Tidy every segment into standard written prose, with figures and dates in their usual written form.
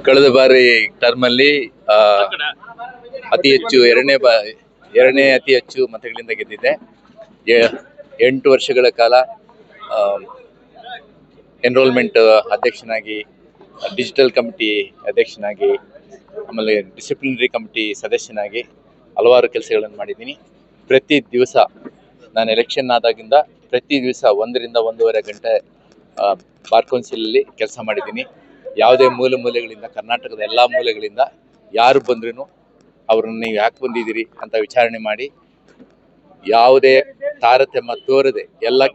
ಕಳೆದ ಬಾರಿ ಟರ್ಮ್ ಅಲ್ಲಿ ಅತಿ ಹೆಚ್ಚು ಎರಡನೇ ಅತಿ ಹೆಚ್ಚು ಮತಗಳಿಂದ ಗೆದ್ದಿದೆ. 8 ವರ್ಷಗಳ ಕಾಲ ಎನ್ರೋಲ್ಮೆಂಟ್ ಅಧ್ಯಕ್ಷನಾಗಿ, ಡಿಜಿಟಲ್ ಕಮಿಟಿ ಅಧ್ಯಕ್ಷನಾಗಿ, ಆಮೇಲೆ ಡಿಸಿಪ್ಲಿನರಿ ಕಮಿಟಿ ಸದಸ್ಯನಾಗಿ ಹಲವಾರು ಕೆಲಸಗಳನ್ನು ಮಾಡಿದ್ದೀನಿ. ಪ್ರತಿ ದಿವಸ ನಾನು ಎಲೆಕ್ಷನ್ ಆದಾಗಿಂದ ಪ್ರತಿ ದಿವಸ 1 ರಿಂದ 1.5 ಗಂಟೆ ಬಾರ್ ಕೌನ್ಸಿಲಲ್ಲಿ ಕೆಲಸ ಮಾಡಿದ್ದೀನಿ. ಯಾವುದೇ ಮೂಲೆಗಳಿಂದ, ಕರ್ನಾಟಕದ ಎಲ್ಲ ಮೂಲೆಗಳಿಂದ ಯಾರು ಬಂದ್ರೂ ಅವ್ರನ್ನ ನೀವು ಯಾಕೆ ಬಂದಿದ್ದೀರಿ ಅಂತ ವಿಚಾರಣೆ ಮಾಡಿ, ಯಾವುದೇ ತಾರತಮ್ಯ ತೋರದೆ ಎಲ್ಲರ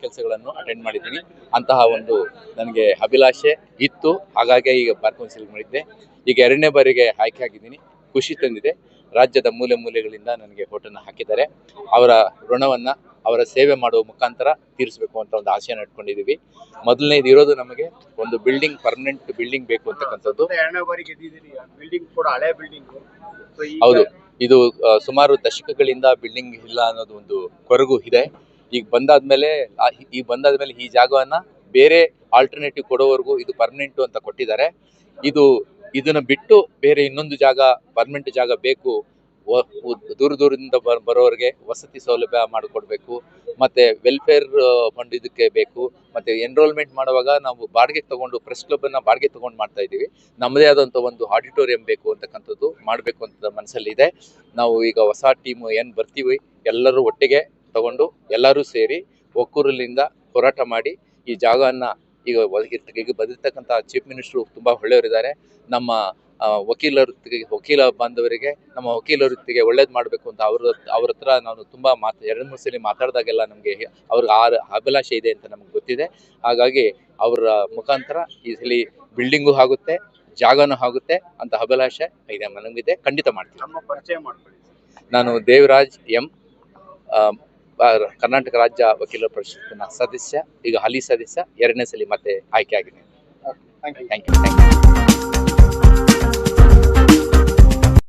ಕೆಲಸಗಳನ್ನು ಅಟೆಂಡ್ ಮಾಡಿದ್ದೀನಿ. ಅಂತಹ ಒಂದು ನನಗೆ ಅಭಿಲಾಷೆ ಇತ್ತು. ಹಾಗಾಗಿ ಈಗ ಬಾರ್ ಕೌನ್ಸಿಲ್ ಮಾಡಿದ್ದೆ. ಈಗ 2ನೇ ಬಾರಿಗೆ ಆಯ್ಕೆ ಆಗಿದ್ದೀನಿ. ಖುಷಿ ತಂದಿದೆ. ರಾಜ್ಯದ ಮೂಲೆಗಳಿಂದ ನನಗೆ ಓಟನ್ನು ಹಾಕಿದ್ದಾರೆ. ಅವರ ಋಣವನ್ನು ಅವರ ಸೇವೆ ಮಾಡುವ ಮುಖಾಂತರ ತೀರಿಸಬೇಕು ಅಂತ ಒಂದು ಆಸೆಯನ್ನು ಇಟ್ಕೊಂಡಿದ್ದೀವಿ. ಮೊದಲನೇದು ಇರೋದು ನಮಗೆ ಒಂದು ಬಿಲ್ಡಿಂಗ್, ಪರ್ಮನೆಂಟ್ ಬಿಲ್ಡಿಂಗ್ ಬೇಕು ಅಂತಕ್ಕಂಥದ್ದು. ಹೌದು, ಇದು ಸುಮಾರು ದಶಕಗಳಿಂದ ಬಿಲ್ಡಿಂಗ್ ಇಲ್ಲ ಅನ್ನೋದು ಒಂದು ಕೊರಗು ಇದೆ. ಈಗ ಬಂದಾದ್ಮೇಲೆ ಈ ಜಾಗವನ್ನ ಬೇರೆ ಆಲ್ಟರ್ನೇಟಿವ್ ಕೊಡೋವರೆಗೂ ಇದು ಪರ್ಮನೆಂಟ್ ಅಂತ ಕೊಟ್ಟಿದ್ದಾರೆ. ಇದನ್ನ ಬಿಟ್ಟು ಬೇರೆ ಇನ್ನೊಂದು ಜಾಗ, ಪರ್ಮನೆಂಟ್ ಜಾಗ ಬೇಕು, ದೂರದಿಂದ ಬರೋರಿಗೆ ವಸತಿ ಸೌಲಭ್ಯ ಮಾಡಿಕೊಡ್ಬೇಕು, ಮತ್ತೆ ವೆಲ್ಫೇರ್ ಫಂಡ್ ಇದಕ್ಕೆ ಬೇಕು, ಮತ್ತೆ ಎನ್ರೋಲ್ಮೆಂಟ್ ಮಾಡುವಾಗ ನಾವು ಬಾಡಿಗೆ ತಗೊಂಡು ಪ್ರೆಸ್ ಕ್ಲಬ್ ಅನ್ನ ಬಾಡಿಗೆ ತಗೊಂಡು ಮಾಡ್ತಾ ಇದ್ದೀವಿ. ನಮ್ಮದೇ ಆದಂತ ಒಂದು ಆಡಿಟೋರಿಯಂ ಬೇಕು ಅಂತಕ್ಕಂಥದ್ದು ಮಾಡಬೇಕು ಅಂತ ಮನಸ್ಸಲ್ಲಿ ಇದೆ. ನಾವು ಈಗ ಹೊಸ ಟೀಮ್ ಏನ್ ಬರ್ತೀವಿ ಎಲ್ಲರೂ ಒಟ್ಟಿಗೆ ತಗೊಂಡು ಎಲ್ಲರೂ ಸೇರಿ ಒಕ್ಕೂರಲ್ಲಿಂದ ಹೋರಾಟ ಮಾಡಿ ಈ ಜಾಗವನ್ನ ಈಗ ಬಂದಿರ್ತಕ್ಕಂಥ ಚೀಫ್ ಮಿನಿಸ್ಟರ್ ತುಂಬಾ ಒಳ್ಳೆಯವರಿದ್ದಾರೆ. ನಮ್ಮ ವಕೀಲ ಬಾಂಧವರಿಗೆ, ನಮ್ಮ ವಕೀಲ ವೃತ್ತಿಗೆ ಒಳ್ಳೇದು ಮಾಡಬೇಕು ಅಂತ ಅವ್ರ ಹತ್ರ ನಾನು ತುಂಬಾ 2-3 ಸಲ ಮಾತಾಡಿದಾಗೆಲ್ಲ ನಮಗೆ ಅವ್ರಿಗೆ ಅಭಿಲಾಷೆ ಇದೆ ಅಂತ ನಮ್ಗೆ ಗೊತ್ತಿದೆ. ಹಾಗಾಗಿ ಅವರ ಮುಖಾಂತರ ಈ ಸಲ ಬಿಲ್ಡಿಂಗು ಆಗುತ್ತೆ, ಜಾಗನೂ ಆಗುತ್ತೆ ಅಂತ ಅಭಿಲಾಷೆ ಇದೆ, ನನಗಿದೆ. ಖಂಡಿತ ಮಾಡ್ತೀನಿ. ನಾನು ದೇವರಾಜ್ ಎಂ, ಕರ್ನಾಟಕ ರಾಜ್ಯ ವಕೀಲರ ಪರಿಷತ್ತಿನ ಸದಸ್ಯ, ಈಗ ಹಾಲಿ ಸದಸ್ಯ, 2ನೇ ಸಲ ಮತ್ತೆ ಆಯ್ಕೆ ಆಗಿದ್ದೀನಿ. Thank you.